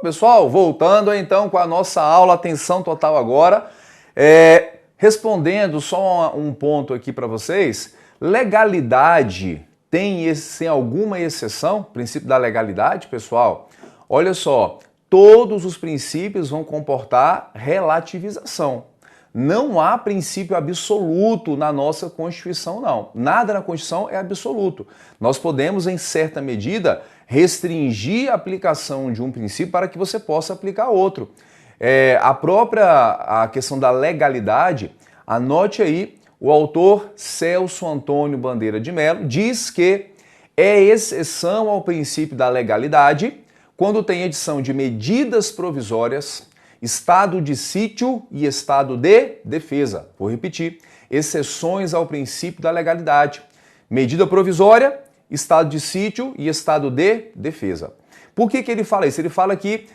pessoal, voltando então com a nossa aula, atenção total agora. Respondendo só um ponto aqui para vocês, legalidade tem alguma exceção? Princípio da legalidade, pessoal? Olha só, todos os princípios vão comportar relativização. Não há princípio absoluto na nossa Constituição, não. Nada na Constituição é absoluto. Nós podemos, em certa medida, restringir a aplicação de um princípio para que você possa aplicar outro. A questão da legalidade, anote aí, o autor Celso Antônio Bandeira de Mello diz que é exceção ao princípio da legalidade quando tem edição de medidas provisórias, estado de sítio e estado de defesa. Vou repetir, exceções ao princípio da legalidade. Medida provisória, estado de sítio e estado de defesa. Por que ele fala isso? Ele fala que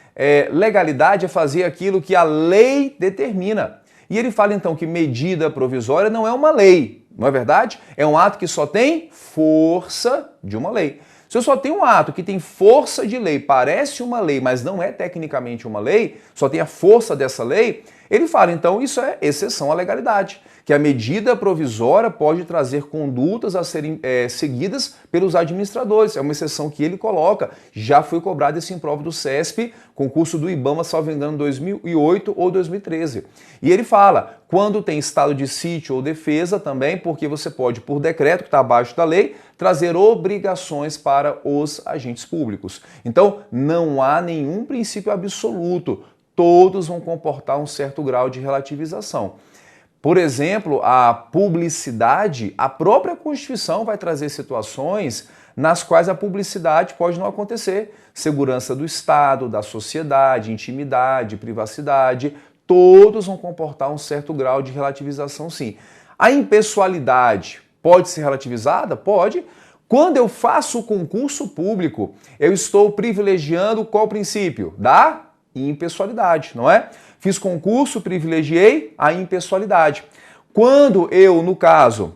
legalidade é fazer aquilo que a lei determina. E ele fala então que medida provisória não é uma lei, não é verdade? É um ato que só tem força de uma lei. Se eu só tenho um ato que tem força de lei, parece uma lei, mas não é tecnicamente uma lei, só tem a força dessa lei, ele fala, então, isso é exceção à legalidade, que a medida provisória pode trazer condutas a serem seguidas pelos administradores. É uma exceção que ele coloca, já foi cobrado isso em prova do CESP, concurso do IBAMA, salvo engano, 2008 ou 2013. E ele fala, quando tem estado de sítio ou defesa também, porque você pode, por decreto, que está abaixo da lei, trazer obrigações para os agentes públicos. Então, não há nenhum princípio absoluto. Todos vão comportar um certo grau de relativização. Por exemplo, a publicidade, a própria Constituição vai trazer situações nas quais a publicidade pode não acontecer. Segurança do Estado, da sociedade, intimidade, privacidade, todos vão comportar um certo grau de relativização, sim. A impessoalidade pode ser relativizada? Pode. Quando eu faço o concurso público, eu estou privilegiando qual princípio? Da impessoalidade, não é? Fiz concurso, privilegiei a impessoalidade. Quando eu, no caso,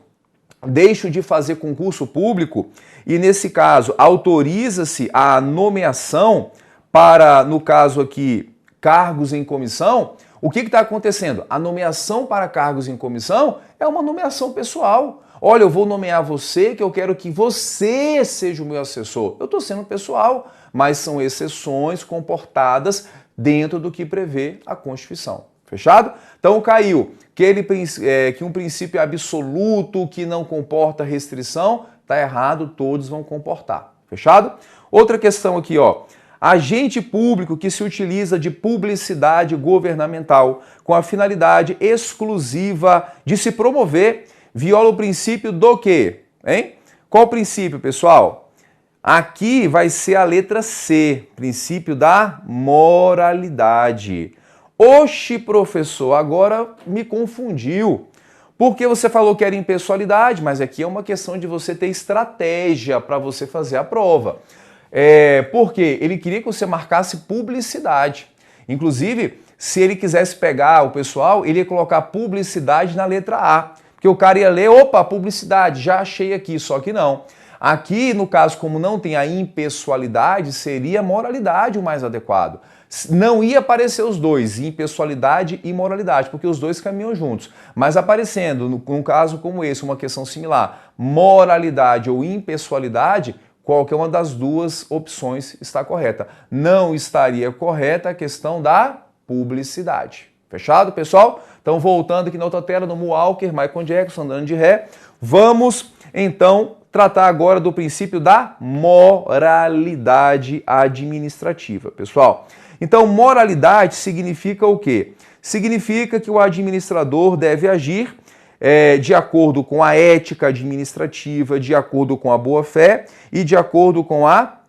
deixo de fazer concurso público e, nesse caso, autoriza-se a nomeação para, no caso aqui, cargos em comissão, o que está acontecendo? A nomeação para cargos em comissão é uma nomeação pessoal. Olha, eu vou nomear você, que eu quero que você seja o meu assessor. Eu estou sendo pessoal, mas são exceções comportadas dentro do que prevê a Constituição. Fechado? Então caiu que um princípio absoluto que não comporta restrição, está errado, todos vão comportar. Fechado? Outra questão aqui, ó. Agente público que se utiliza de publicidade governamental com a finalidade exclusiva de se promover viola o princípio do quê? Hein? Qual o princípio, pessoal? Aqui vai ser a letra C, princípio da moralidade. Oxi, professor, agora me confundiu. Porque você falou que era impessoalidade, mas aqui é uma questão de você ter estratégia para você fazer a prova. Porque ele queria que você marcasse publicidade. Inclusive, se ele quisesse pegar o pessoal, ele ia colocar publicidade na letra A. Porque o cara ia ler, opa, publicidade, já achei aqui, só que não. Aqui, no caso, como não tem a impessoalidade, seria moralidade o mais adequado. Não ia aparecer os dois, impessoalidade e moralidade, porque os dois caminham juntos. Mas aparecendo, num caso como esse, uma questão similar, moralidade ou impessoalidade, qualquer uma das duas opções está correta. Não estaria correta a questão da publicidade. Fechado, pessoal? Então, voltando aqui na outra tela, no Walker, Michael Jackson, andando de ré, vamos, então, tratar agora do princípio da moralidade administrativa, pessoal. Então, moralidade significa o quê? Significa que o administrador deve agir de acordo com a ética administrativa, de acordo com a boa-fé e de acordo com a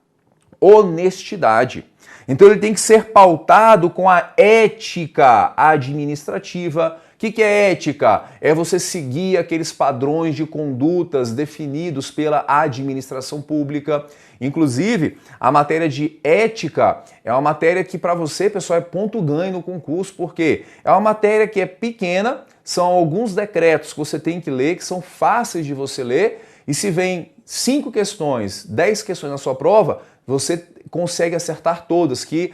honestidade. Então, ele tem que ser pautado com a ética administrativa. O que é ética? É você seguir aqueles padrões de condutas definidos pela administração pública. Inclusive, a matéria de ética é uma matéria que para você, pessoal, é ponto ganho no concurso, porque é uma matéria que é pequena, são alguns decretos que você tem que ler, que são fáceis de você ler, e se vem 5 questões, 10 questões na sua prova, você consegue acertar todas, que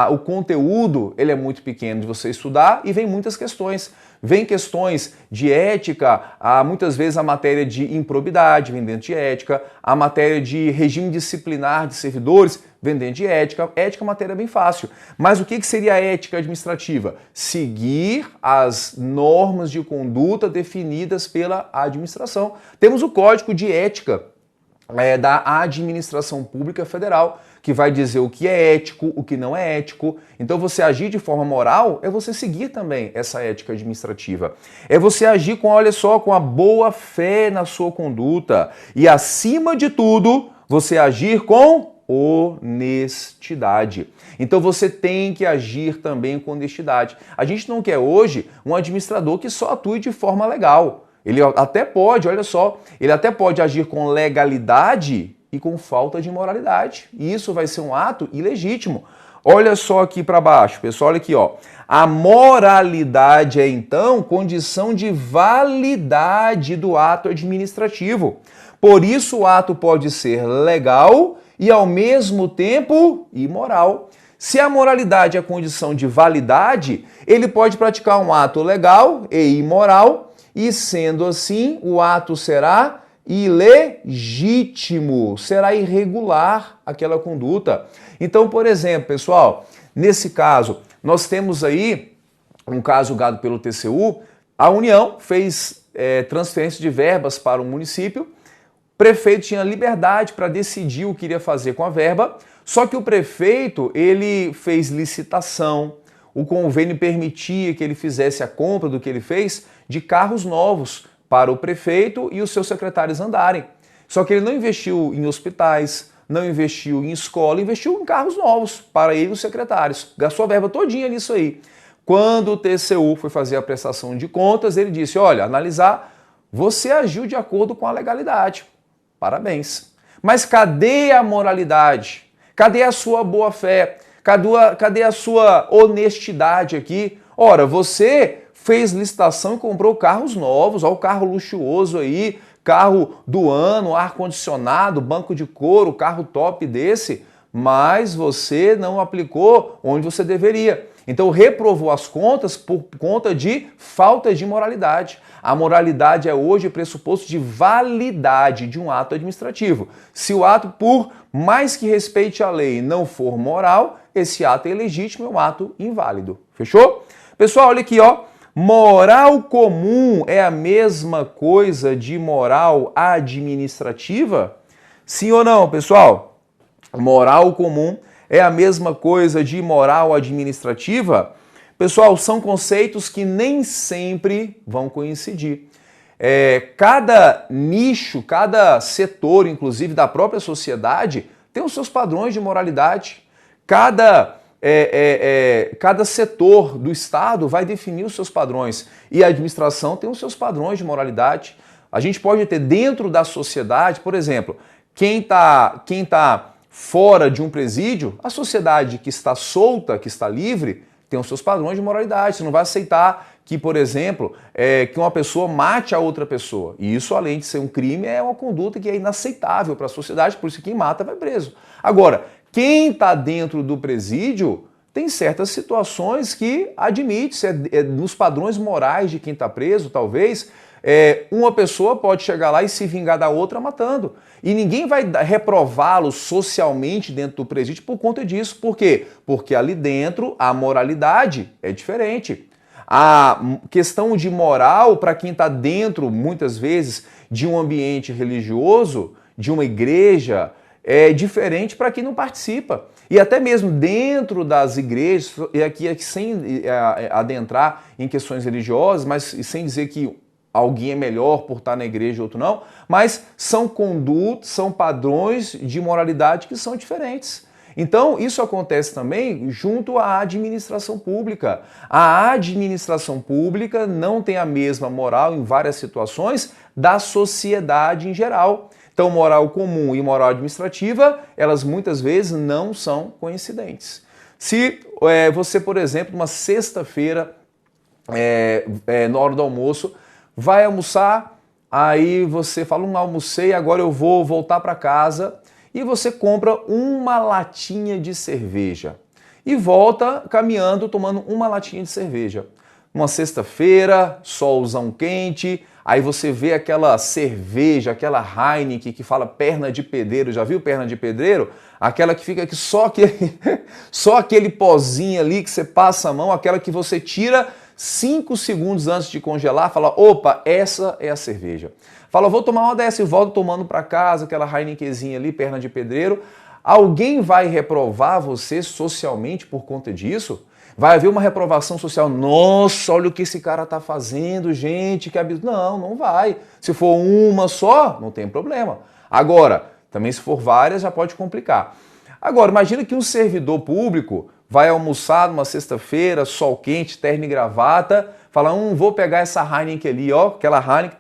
o conteúdo ele é muito pequeno de você estudar e vem muitas questões. Vem questões de ética, muitas vezes a matéria de improbidade vem dentro de ética, a matéria de regime disciplinar de servidores vem dentro de ética. Ética é uma matéria bem fácil. Mas o que seria a ética administrativa? Seguir as normas de conduta definidas pela administração. Temos o Código de Ética da Administração Pública Federal, que vai dizer o que é ético, o que não é ético. Então você agir de forma moral é você seguir também essa ética administrativa. É você agir com, olha só, com a boa fé na sua conduta. E acima de tudo, você agir com honestidade. Então você tem que agir também com honestidade. A gente não quer hoje um administrador que só atue de forma legal. Ele até pode, olha só, ele até pode agir com legalidade e com falta de moralidade. E isso vai ser um ato ilegítimo. Olha só aqui para baixo, pessoal, olha aqui, ó. A moralidade é, então, condição de validade do ato administrativo. Por isso, o ato pode ser legal e, ao mesmo tempo, imoral. Se a moralidade é a condição de validade, ele pode praticar um ato legal e imoral, e, sendo assim, o ato será ilegítimo, será irregular aquela conduta. Então, por exemplo, pessoal, nesse caso, nós temos aí um caso julgado pelo TCU, a União fez transferência de verbas para o município, o prefeito tinha liberdade para decidir o que iria fazer com a verba, só que o prefeito, ele fez licitação, o convênio permitia que ele fizesse a compra do que ele fez de carros novos para o prefeito e os seus secretários andarem. Só que ele não investiu em hospitais, não investiu em escola, investiu em carros novos para ele e os secretários. Gastou a verba todinha nisso aí. Quando o TCU foi fazer a prestação de contas, ele disse, olha, analisar, você agiu de acordo com a legalidade. Parabéns. Mas cadê a moralidade? Cadê a sua boa-fé? Cadê a sua honestidade aqui? Ora, você fez licitação e comprou carros novos, olha o carro luxuoso aí, carro do ano, ar-condicionado, banco de couro, carro top desse, mas você não aplicou onde você deveria. Então reprovou as contas por conta de falta de moralidade. A moralidade é hoje pressuposto de validade de um ato administrativo. Se o ato, por mais que respeite a lei, não for moral, esse ato é ilegítimo, é um ato inválido. Fechou? Pessoal, olha aqui, ó. Moral comum é a mesma coisa de moral administrativa? Sim ou não, pessoal? Moral comum é a mesma coisa de moral administrativa? Pessoal, são conceitos que nem sempre vão coincidir. Cada nicho, cada setor, inclusive da própria sociedade, tem os seus padrões de moralidade. Cada setor do Estado vai definir os seus padrões e a administração tem os seus padrões de moralidade. A gente pode ter dentro da sociedade, por exemplo, quem tá fora de um presídio, a sociedade que está solta, que está livre, tem os seus padrões de moralidade. Você não vai aceitar que, por exemplo, que uma pessoa mate a outra pessoa. E isso, além de ser um crime, é uma conduta que é inaceitável para a sociedade, por isso quem mata vai preso. Agora, quem está dentro do presídio tem certas situações que admite-se, nos padrões morais de quem está preso, talvez, uma pessoa pode chegar lá e se vingar da outra matando. E ninguém vai reprová-lo socialmente dentro do presídio por conta disso. Por quê? Porque ali dentro a moralidade é diferente. A questão de moral para quem está dentro, muitas vezes, de um ambiente religioso, de uma igreja, é diferente para quem não participa. E até mesmo dentro das igrejas, e aqui sem adentrar em questões religiosas, mas sem dizer que alguém é melhor por estar na igreja e outro não, mas são condutas, são padrões de moralidade que são diferentes. Então, isso acontece também junto à administração pública. A administração pública não tem a mesma moral em várias situações da sociedade em geral. Então, moral comum e moral administrativa, elas muitas vezes não são coincidentes. Se você, por exemplo, numa sexta-feira, na hora do almoço, vai almoçar, aí você fala, almocei, agora eu vou voltar para casa, e você compra uma latinha de cerveja e volta caminhando tomando uma latinha de cerveja. Uma sexta-feira, solzão quente, aí você vê aquela cerveja, aquela Heineken que fala perna de pedreiro, já viu perna de pedreiro? Aquela que fica aqui só aquele pozinho ali que você passa a mão, aquela que você tira 5 segundos antes de congelar, fala, opa, essa é a cerveja. Fala, vou tomar uma dessa e volto tomando para casa, aquela Heinekenzinha ali, perna de pedreiro. Alguém vai reprovar você socialmente por conta disso? Vai haver uma reprovação social. Nossa, olha o que esse cara está fazendo, gente, que absurdo. Não, não vai. Se for uma só, não tem problema. Agora, também se for várias, já pode complicar. Agora, imagina que um servidor público vai almoçar numa sexta-feira, sol quente, terno e gravata, fala, vou pegar essa Heineken ali, ó, aquela Heineken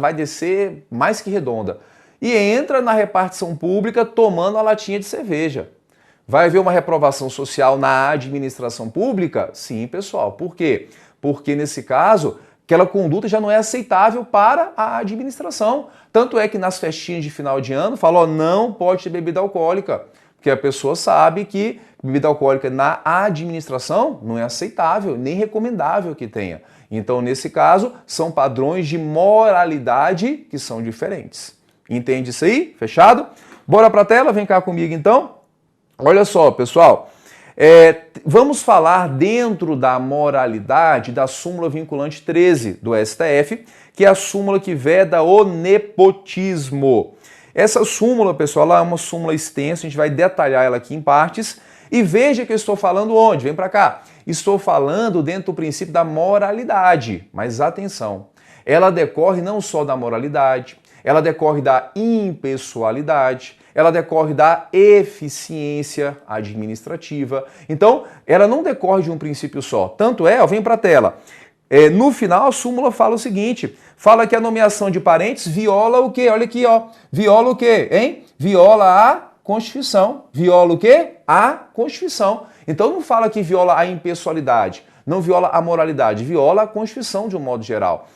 vai descer mais que redonda. E entra na repartição pública tomando a latinha de cerveja. Vai haver uma reprovação social na administração pública? Sim, pessoal. Por quê? Porque, nesse caso, aquela conduta já não é aceitável para a administração. Tanto é que nas festinhas de final de ano, fala, ó, não pode ter bebida alcoólica. Porque a pessoa sabe que bebida alcoólica na administração não é aceitável, nem recomendável que tenha. Então, nesse caso, são padrões de moralidade que são diferentes. Entende isso aí? Fechado? Bora para a tela? Vem cá comigo, então. Olha só, pessoal, vamos falar dentro da moralidade da súmula vinculante 13 do STF, que é a súmula que veda o nepotismo. Essa súmula, pessoal, ela é uma súmula extensa, a gente vai detalhar ela aqui em partes. E veja que eu estou falando onde? Vem para cá. Estou falando dentro do princípio da moralidade, mas atenção, ela decorre não só da moralidade, ela decorre da impessoalidade, ela decorre da eficiência administrativa. Então, ela não decorre de um princípio só. Tanto é, ó, vem para a tela. No final, a súmula fala o seguinte, fala que a nomeação de parentes viola o quê? Olha aqui, ó. Viola o quê, hein? Viola a Constituição. Viola o quê? A Constituição. Então, não fala que viola a impessoalidade, não viola a moralidade, viola a Constituição de um modo geral.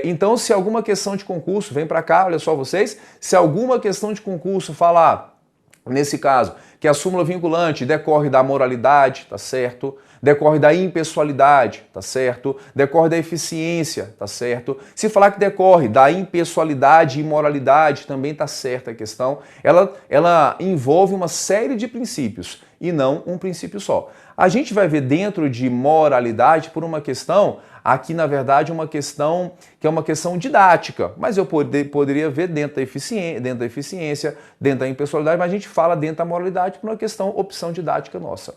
Então, se alguma questão de concurso, vem para cá, olha só vocês, se alguma questão de concurso falar, nesse caso, que a súmula vinculante decorre da moralidade, tá certo? Decorre da impessoalidade, tá certo? Decorre da eficiência, tá certo? Se falar que decorre da impessoalidade e moralidade, também tá certa a questão. Ela envolve uma série de princípios e não um princípio só. A gente vai ver dentro de moralidade por uma questão, aqui na verdade uma questão que é uma questão didática, mas eu poderia ver dentro da eficiência, dentro da impessoalidade, mas a gente fala dentro da moralidade por uma questão, opção didática nossa.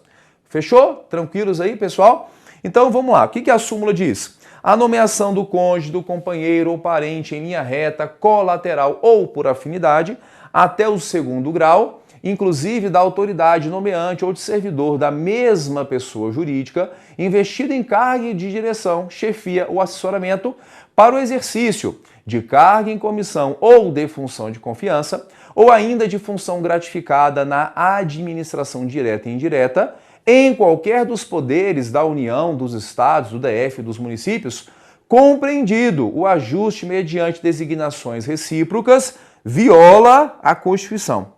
Fechou? Tranquilos aí, pessoal? Então vamos lá, o que a súmula diz? A nomeação do cônjuge, do companheiro ou parente em linha reta, colateral ou por afinidade, até o segundo grau, inclusive da autoridade nomeante ou de servidor da mesma pessoa jurídica, investido em cargo de direção, chefia ou assessoramento para o exercício de cargo em comissão ou de função de confiança, ou ainda de função gratificada na administração direta e indireta, em qualquer dos poderes da União, dos Estados, do DF, dos municípios, compreendido o ajuste mediante designações recíprocas, viola a Constituição.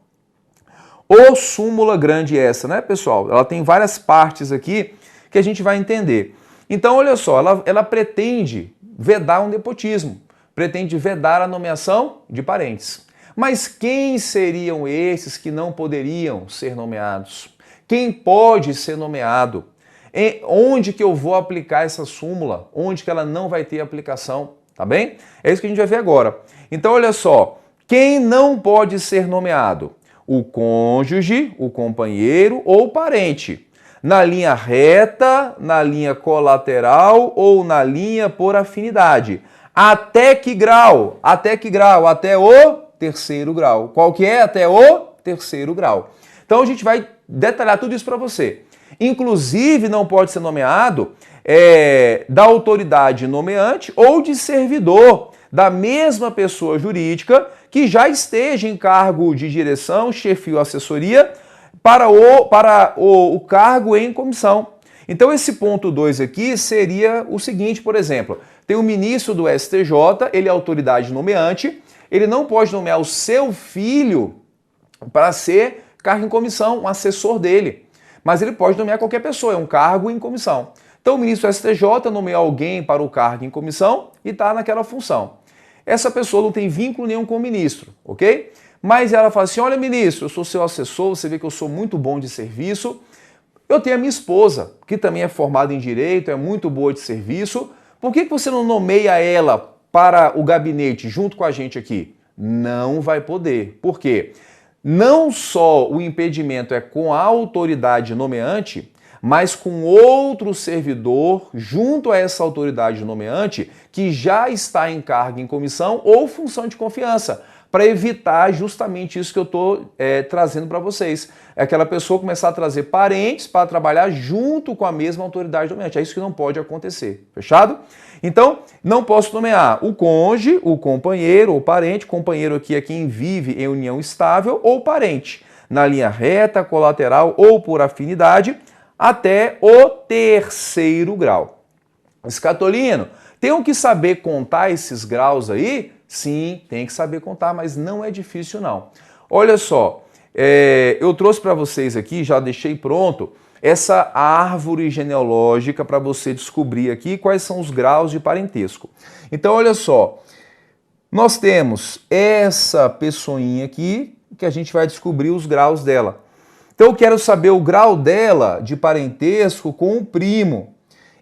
Ou súmula grande essa, né, pessoal? Ela tem várias partes aqui que a gente vai entender. Então, olha só, ela pretende vedar um nepotismo, pretende vedar a nomeação de parentes. Mas quem seriam esses que não poderiam ser nomeados? Quem pode ser nomeado? Onde que eu vou aplicar essa súmula? Onde que ela não vai ter aplicação? Tá bem? É isso que a gente vai ver agora. Então, olha só, quem não pode ser nomeado? O cônjuge, o companheiro ou parente. Na linha reta, na linha colateral ou na linha por afinidade. Até que grau? Até que grau? Até o terceiro grau. Qual que é? Até o terceiro grau. Então a gente vai detalhar tudo isso para você. Inclusive não pode ser nomeado da autoridade nomeante ou de servidor da mesma pessoa jurídica que já esteja em cargo de direção, chefia ou assessoria para o cargo em comissão. Então esse ponto 2 aqui seria o seguinte, por exemplo, tem o ministro do STJ, ele é autoridade nomeante, ele não pode nomear o seu filho para ser cargo em comissão, um assessor dele. Mas ele pode nomear qualquer pessoa, é um cargo em comissão. Então o ministro do STJ nomeia alguém para o cargo em comissão e está naquela função. Essa pessoa não tem vínculo nenhum com o ministro, ok? Mas ela fala assim, olha ministro, eu sou seu assessor, você vê que eu sou muito bom de serviço, eu tenho a minha esposa, que também é formada em Direito, é muito boa de serviço, por que você não nomeia ela para o gabinete junto com a gente aqui? Não vai poder. Por quê? Não só o impedimento é com a autoridade nomeante, mas com outro servidor junto a essa autoridade nomeante que já está em cargo em comissão ou função de confiança, para evitar justamente isso que eu estou trazendo para vocês. É aquela pessoa começar a trazer parentes para trabalhar junto com a mesma autoridade nomeante. É isso que não pode acontecer. Fechado? Então, não posso nomear o cônjuge, o companheiro ou parente. Companheiro aqui é quem vive em união estável, ou parente, na linha reta, colateral ou por afinidade, até o terceiro grau. Escatolino, tenho que saber contar esses graus aí? Sim, tem que saber contar, mas não é difícil não. Olha só, eu trouxe para vocês aqui, já deixei pronto, essa árvore genealógica para você descobrir aqui quais são os graus de parentesco. Então, olha só, nós temos essa pessoinha aqui que a gente vai descobrir os graus dela. Então, eu quero saber o grau dela de parentesco com o primo.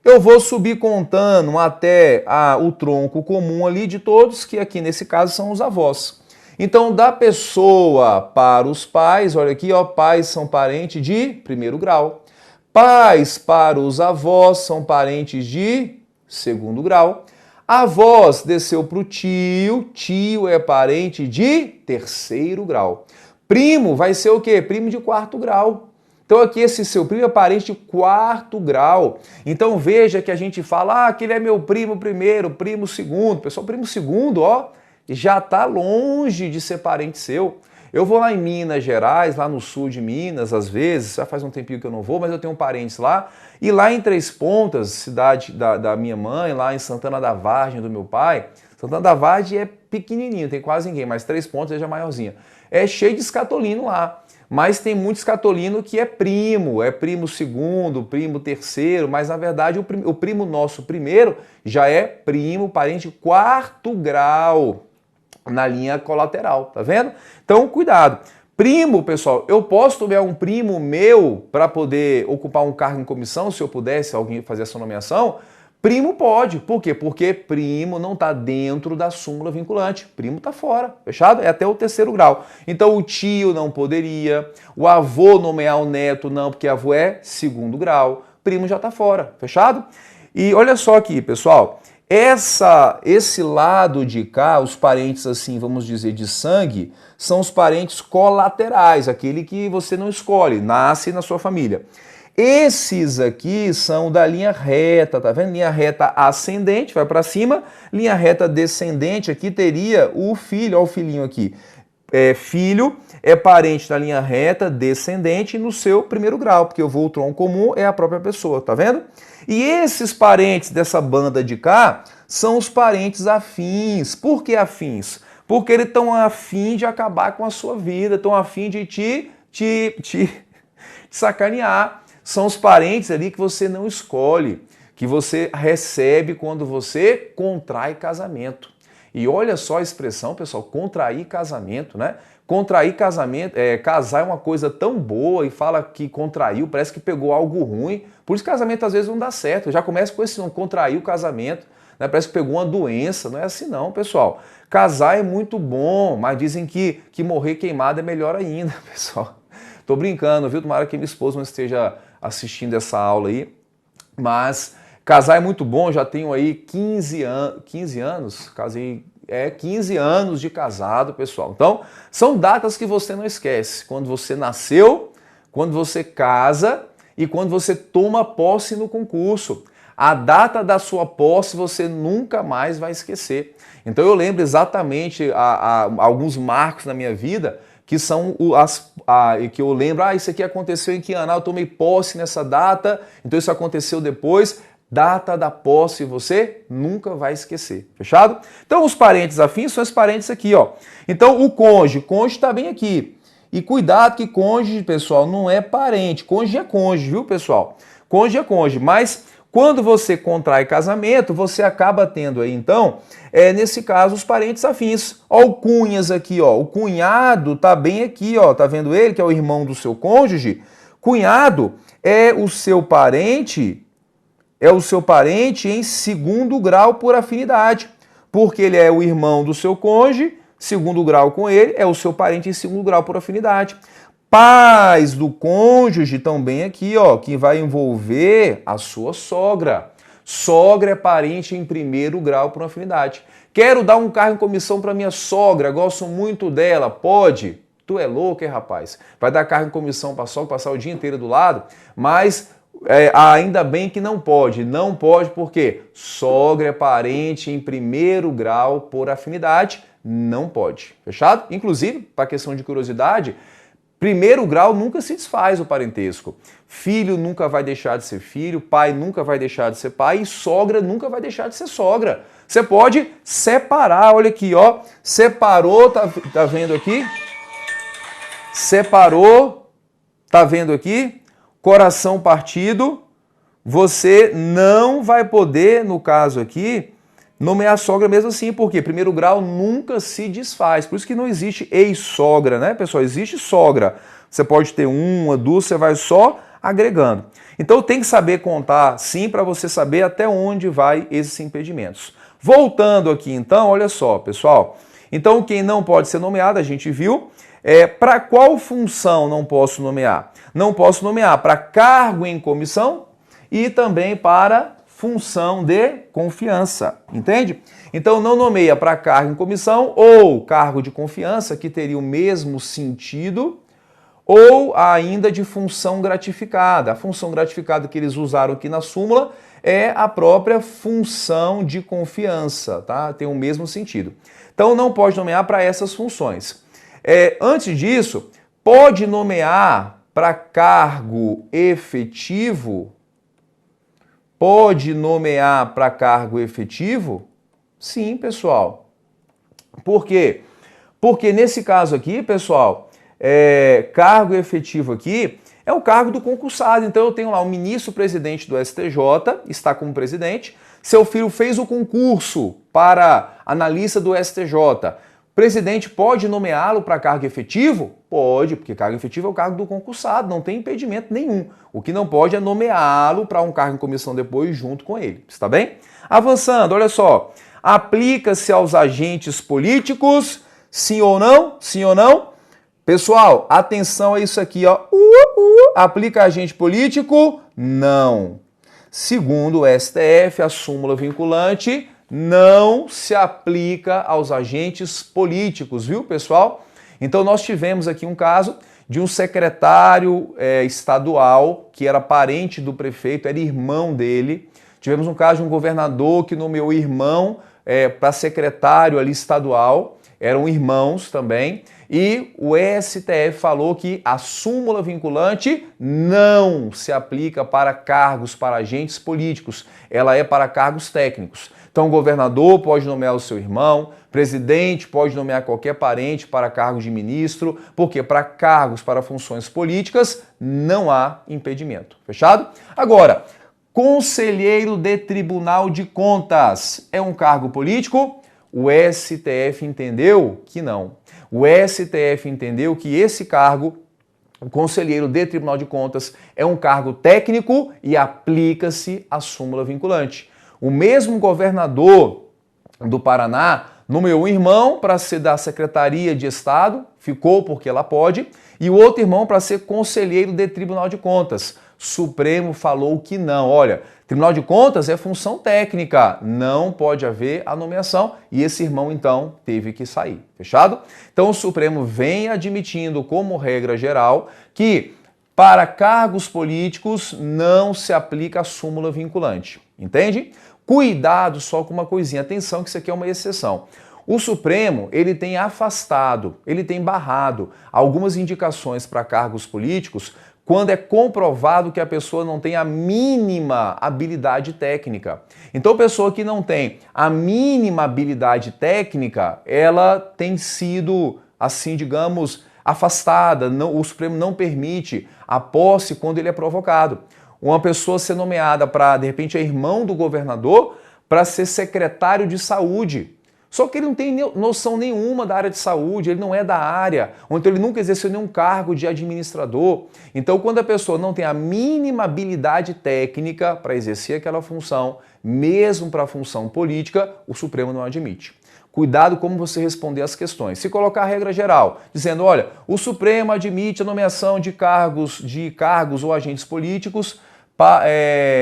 Eu vou subir contando até o tronco comum ali de todos, que aqui nesse caso são os avós. Então, da pessoa para os pais, olha aqui, ó, pais são parentes de primeiro grau. Pais para os avós são parentes de segundo grau. Avós desceu para o tio, tio é parente de terceiro grau. Primo vai ser o quê? Primo de quarto grau. Então aqui esse seu primo é parente de quarto grau. Então veja que a gente fala, que ele é meu primo primeiro, primo segundo. Pessoal, primo segundo, ó, já está longe de ser parente seu. Eu vou lá em Minas Gerais, lá no sul de Minas, às vezes, já faz um tempinho que eu não vou, mas eu tenho parentes lá. E lá em Três Pontas, cidade da minha mãe, lá em Santana da Vargem do meu pai, Santana da Vargem é pequenininho, tem quase ninguém, mas Três Pontas é já maiorzinha. É cheio de escatolino lá. Mas tem muito escatolino que é primo segundo, primo terceiro, mas na verdade o primo nosso primeiro já é primo, parente quarto grau na linha colateral, tá vendo? Então, cuidado. Primo, pessoal, eu posso nomear um primo meu para poder ocupar um cargo em comissão, se eu pudesse alguém fazer essa nomeação? Primo pode. Por quê? Porque primo não está dentro da súmula vinculante. Primo está fora. Fechado? É até o terceiro grau. Então o tio não poderia. O avô nomear o neto não, porque avô é segundo grau. Primo já está fora. Fechado? E olha só aqui, pessoal. Esse lado de cá, os parentes assim, vamos dizer, de sangue, são os parentes colaterais, aquele que você não escolhe, nasce na sua família. Esses aqui são da linha reta, tá vendo? Linha reta ascendente, vai para cima. Linha reta descendente, aqui teria o filho, olha o filhinho aqui. Filho é parente da linha reta descendente no seu primeiro grau, porque o tronco comum é a própria pessoa, tá vendo? E esses parentes dessa banda de cá são os parentes afins. Por que afins? Porque eles estão afim de acabar com a sua vida, estão afim de te sacanear. São os parentes ali que você não escolhe, que você recebe quando você contrai casamento. E olha só a expressão, pessoal, contrair casamento, né? Contrair casamento, casar é uma coisa tão boa e fala que contraiu, parece que pegou algo ruim. Por isso casamento às vezes não dá certo. Já começa com esse nome, contraiu o casamento, né? Parece que pegou uma doença. Não é assim não, pessoal. Casar é muito bom, mas dizem que morrer queimado é melhor ainda, pessoal. Tô brincando, viu? Tomara que minha esposa não esteja assistindo essa aula aí, mas casar é muito bom, já tenho aí 15 anos, casei, 15 anos de casado, pessoal. Então, são datas que você não esquece, quando você nasceu, quando você casa e quando você toma posse no concurso. A data da sua posse você nunca mais vai esquecer. Então eu lembro exatamente alguns marcos na minha vida, que são que eu lembro, isso aqui aconteceu em que ano? Eu tomei posse nessa data, então isso aconteceu depois. Data da posse você nunca vai esquecer, fechado? Então os parentes afins são os parentes aqui, ó. Então o cônjuge está bem aqui. E cuidado que cônjuge, pessoal, não é parente. Cônjuge é cônjuge, viu, pessoal? Cônjuge é cônjuge, mas quando você contrai casamento, você acaba tendo aí, então, nesse caso, os parentes afins. Ó, o cunhas aqui, ó. O cunhado tá bem aqui, ó. Tá vendo ele, que é o irmão do seu cônjuge? Cunhado é o seu parente em segundo grau por afinidade. Porque ele é o irmão do seu cônjuge, segundo grau com ele, é o seu parente em segundo grau por afinidade. Pais do cônjuge também aqui, ó, que vai envolver a sua sogra. Sogra é parente em primeiro grau por afinidade. Quero dar um cargo em comissão para minha sogra, gosto muito dela, pode? Tu é louco, hein, rapaz? Vai dar cargo em comissão para a sogra, passar o dia inteiro do lado, mas ainda bem que não pode. Não pode porque sogra é parente em primeiro grau por afinidade, não pode. Fechado? Inclusive, para questão de curiosidade, primeiro grau nunca se desfaz o parentesco. Filho nunca vai deixar de ser filho, pai nunca vai deixar de ser pai e sogra nunca vai deixar de ser sogra. Você pode separar, olha aqui, ó. Separou, tá vendo aqui? Separou, tá vendo aqui? Coração partido. Você não vai poder, no caso aqui, nomear sogra mesmo assim, porque primeiro grau nunca se desfaz. Por isso que não existe ex-sogra, né, pessoal? Existe sogra. Você pode ter uma, duas, você vai só agregando. Então tem que saber contar, sim, para você saber até onde vai esses impedimentos. Voltando aqui, então, olha só, pessoal. Então, quem não pode ser nomeado, a gente viu. Para qual função não posso nomear? Não posso nomear para cargo em comissão e também para função de confiança, entende? Então não nomeia para cargo em comissão ou cargo de confiança, que teria o mesmo sentido, ou ainda de função gratificada. A função gratificada que eles usaram aqui na súmula é a própria função de confiança, tá? Tem o mesmo sentido. Então não pode nomear para essas funções. Antes disso, pode nomear para cargo efetivo? Pode nomear para cargo efetivo? Sim, pessoal. Por quê? Porque nesse caso aqui, pessoal, cargo efetivo aqui é o cargo do concursado. Então eu tenho lá o ministro-presidente do STJ, está como presidente. Seu filho fez o concurso para analista do STJ. O presidente pode nomeá-lo para cargo efetivo? Pode, porque cargo efetivo é o cargo do concursado, não tem impedimento nenhum. O que não pode é nomeá-lo para um cargo em comissão depois junto com ele. Está bem? Avançando, olha só. Aplica-se aos agentes políticos? Sim ou não? Sim ou não? Pessoal, atenção a isso aqui, ó. Aplica agente político? Não. Segundo o STF, a súmula vinculante não se aplica aos agentes políticos, viu, pessoal? Então nós tivemos aqui um caso de um secretário estadual que era parente do prefeito, era irmão dele. Tivemos um caso de um governador que nomeou irmão para secretário ali estadual, eram irmãos também, e o STF falou que a súmula vinculante não se aplica para cargos, para agentes políticos, ela é para cargos técnicos. Então o governador pode nomear o seu irmão, presidente pode nomear qualquer parente para cargos de ministro, porque para cargos, para funções políticas, não há impedimento. Fechado? Agora, conselheiro de Tribunal de Contas é um cargo político? O STF entendeu que não. O STF entendeu que esse cargo, o conselheiro de Tribunal de Contas, é um cargo técnico e aplica-se a súmula vinculante. O mesmo governador do Paraná nomeou um irmão para ser da Secretaria de Estado, ficou porque ela pode, e o outro irmão para ser conselheiro de Tribunal de Contas. Supremo falou que não. Olha, Tribunal de Contas é função técnica, não pode haver a nomeação, e esse irmão, então, teve que sair. Fechado? Então, o Supremo vem admitindo como regra geral que para cargos políticos não se aplica a súmula vinculante. Entende? Cuidado só com uma coisinha, atenção que isso aqui é uma exceção. O Supremo, ele tem afastado, ele tem barrado algumas indicações para cargos políticos quando é comprovado que a pessoa não tem a mínima habilidade técnica. Então, a pessoa que não tem a mínima habilidade técnica, ela tem sido, assim, digamos, afastada, o Supremo não permite a posse quando ele é provocado. Uma pessoa ser nomeada para, de repente, é irmão do governador, para ser secretário de saúde. Só que ele não tem noção nenhuma da área de saúde, ele não é da área, ou então ele nunca exerceu nenhum cargo de administrador. Então, quando a pessoa não tem a mínima habilidade técnica para exercer aquela função, mesmo para a função política, o Supremo não admite. Cuidado como você responder às questões. Se colocar a regra geral, dizendo, olha, o Supremo admite a nomeação de cargos ou agentes políticos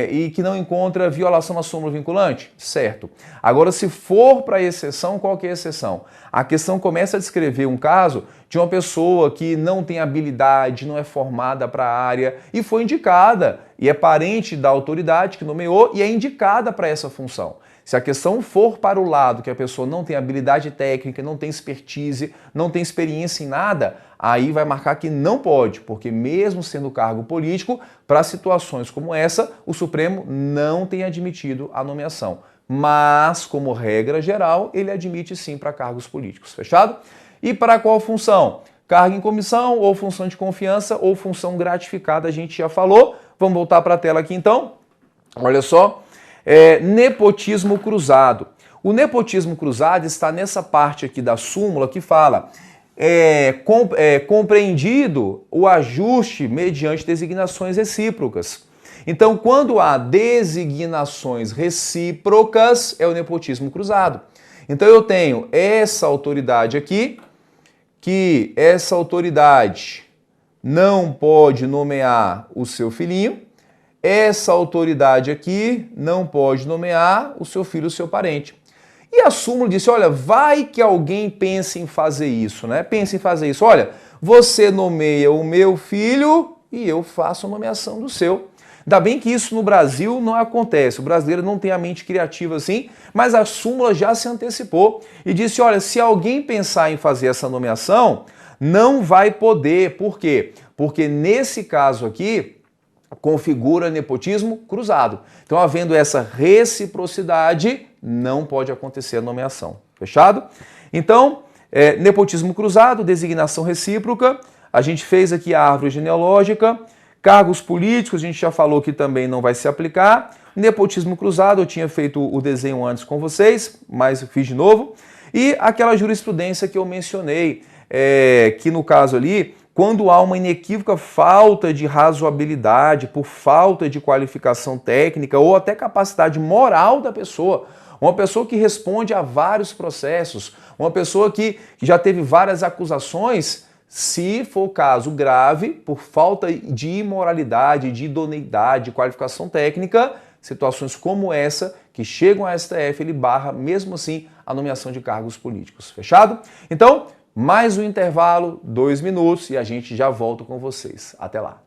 e que não encontra violação à súmula vinculante, certo. Agora, se for para exceção, qual que é a exceção? A questão começa a descrever um caso de uma pessoa que não tem habilidade, não é formada para a área e foi indicada, e é parente da autoridade que nomeou e é indicada para essa função. Se a questão for para o lado que a pessoa não tem habilidade técnica, não tem expertise, não tem experiência em nada, aí vai marcar que não pode, porque mesmo sendo cargo político, para situações como essa, o Supremo não tem admitido a nomeação. Mas, como regra geral, ele admite sim para cargos políticos. Fechado? E para qual função? Cargo em comissão, ou função de confiança, ou função gratificada, a gente já falou. Vamos voltar para a tela aqui então. Olha só. Nepotismo cruzado. O nepotismo cruzado está nessa parte aqui da súmula que fala compreendido o ajuste mediante designações recíprocas. Então, quando há designações recíprocas, é o nepotismo cruzado. Então, eu tenho essa autoridade aqui, que essa autoridade não pode nomear o seu filhinho, essa autoridade aqui não pode nomear o seu filho, o seu parente. E a súmula disse, olha, vai que alguém pense em fazer isso, né? Pense em fazer isso. Olha, você nomeia o meu filho e eu faço a nomeação do seu. Ainda bem que isso no Brasil não acontece. O brasileiro não tem a mente criativa assim, mas a súmula já se antecipou e disse, olha, se alguém pensar em fazer essa nomeação, não vai poder. Por quê? Porque nesse caso aqui, configura nepotismo cruzado. Então, havendo essa reciprocidade, não pode acontecer a nomeação. Fechado? Então, nepotismo cruzado, designação recíproca, a gente fez aqui a árvore genealógica, cargos políticos, a gente já falou que também não vai se aplicar, nepotismo cruzado, eu tinha feito o desenho antes com vocês, mas fiz de novo, e aquela jurisprudência que eu mencionei, que no caso ali, quando há uma inequívoca falta de razoabilidade, por falta de qualificação técnica ou até capacidade moral da pessoa, uma pessoa que responde a vários processos, uma pessoa que já teve várias acusações, se for caso grave, por falta de imoralidade, de idoneidade, de qualificação técnica, situações como essa que chegam ao STF, ele barra mesmo assim a nomeação de cargos políticos. Fechado? Então, mais um intervalo, 2 minutos, e a gente já volta com vocês. Até lá.